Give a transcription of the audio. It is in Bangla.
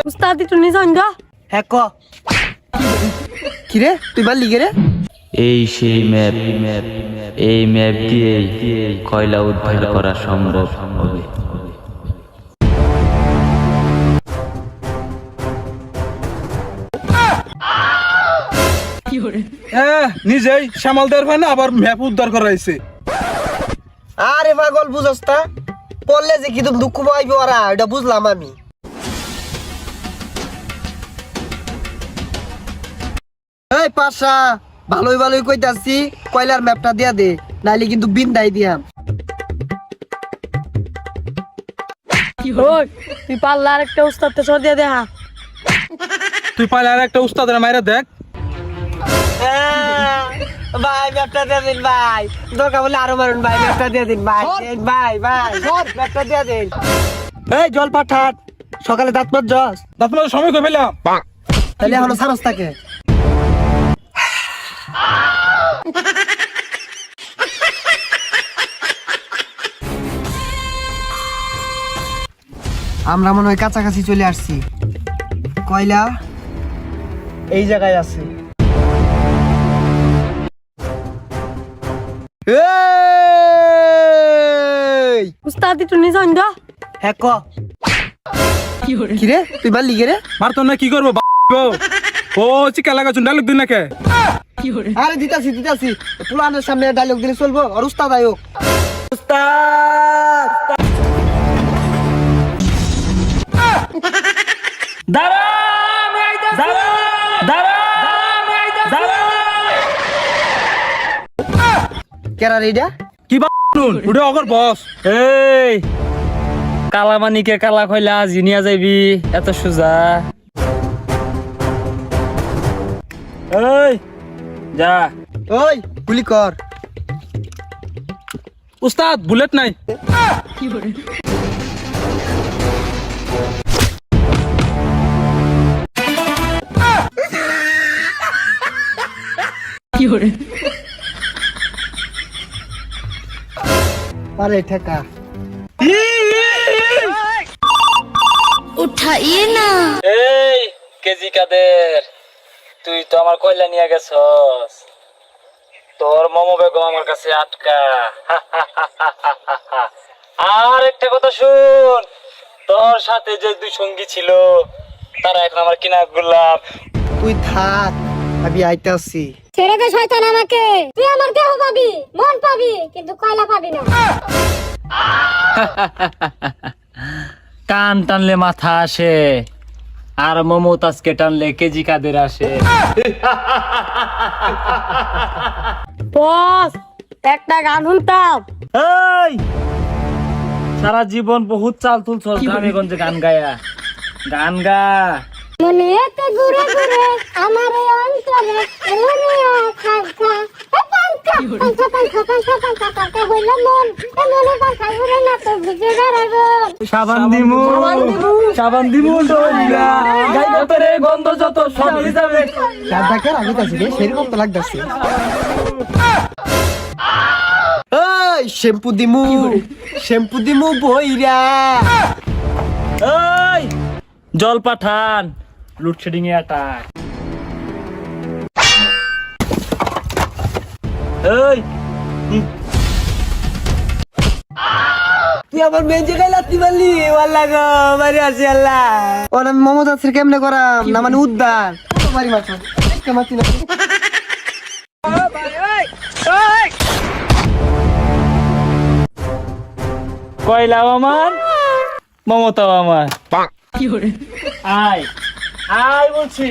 উস্তাদ একটু নিজান গা। হ্যাঁ ক কি রে তুই বালি গে রে? এই সেই ম্যাপ, এই ম্যাপ দিয়ে কয়লা উদ্ধার করা সম্ভব হবে। নিজেই সামাল দেওয়ার হয় না, আবার ম্যাপ উদ্ধার করাইছে। আরে পাগল বুঝস তা পড়লে যে কি তুমি দুঃখ পাইবি ওরা, এটা বুঝলাম আমি। এই পাশা ভালোই ভালোই কইতাছি, কয়লার ম্যাপটা দিয়া দে, নাইলে কিন্তু বিন্দাই দিয়াম। ওই তুই পারলে আর একটা উস্তাদকে ছ দিয়ে দেখা। তুই পাইলে আর একটা উস্তাদের মাইরা দেখ। ভাই ম্যাপটা দিয়ে দিন ভাই, দরকার বলে আরো মারুন ভাই, ম্যাপটা দিয়ে দিন ভাই, ভাই ভাই ম্যাপটা দিয়ে দিন। এই জল পাঠাট, সকালে দাঁত মার জস, দাঁত মাজার সময় কই পেলাম। তাহলে এখনো সারস থাকে। আমরা মনে হয় কাছাকাছি চলে আসছি, কয়লা এই জায়গায় আছে। উস্তাদ একটু নিজান গা। হ্যাঁ ক কি রে তুই বালি গে রে? মারতো না কি করবো ও চিকা লাগাছুন ডায়লগ দিন নাকি? আরে দিতাছি দিতাছি, পুলানের সামনে ডায়লগ দিলে চলবো? আর উস্তাদ আয়ো, উস্তাদ কেরা রেডা? কি উঠে অগর বস। এই কালা মানিকে কালা কয়লা জিনিয়া যাইবি এত সোজা? এই যা। ওই গুলি কর। উস্তাদ বুলেট নাই। আরে ঠেকা উঠাইয়ে না। এই কেজি কাদের, তুই তো আমার কয়লা নিয়ে গেছস, তোর মোমো বেগম আমার কাছে আটকা। আর একটা কথা শুন, তোর সাথে যে দুই সঙ্গী ছিল তারা এখন আমার কিনা গোলাম। তুই থাক, আমি আইতাছি। ছেড়ে দে শয়তান আমাকে, তুই আমার দেহ পাবি, মন পাবি, কিন্তু কয়লা পাবি না। কান টানলে মাথা আসে, আর মমতাজকে টানলে কেজি কাদের আসে। বস একটা গান শুনতাম। এই সারা জীবন বহুত চাল তুলছ গ্রামে গঞ্জে গান গায়া, গান গা। মনেতে ঘুরে ঘুরে আমার এই অন্তরে এলোনিয়া খাখা পাঙ্কা পাঙ্কা পাঙ্কা পাঙ্কা পাঙ্কা পাঙ্কা হইল মন মনে পাঙ্কা ঘুরে না তো ভিজে দাঁড়াবো। সাবান দিমু সাবান দিমু ডইলা গাই ভিতরে গন্ধ যত সব যাবে। কাদাকে আগুতাছি রে, সেরকম তো লাগতাছে। এই শ্যাম্পু দিমু বইরা। এই জল পাঠান লোডশেডিং এ অ্যাটাক। এই তুই আমার মেয়ে জায়গায় লাত্তি মারলি, ওয়াল্লা গো মারি আসি আল্লাহ। ওর আমি মমতা আছে কেমনে করাম না, মানে উদ্ধার মারি মাছ মারছি না। কয়লাও আমার, মমতাও আমার। আয় আয় বলছি।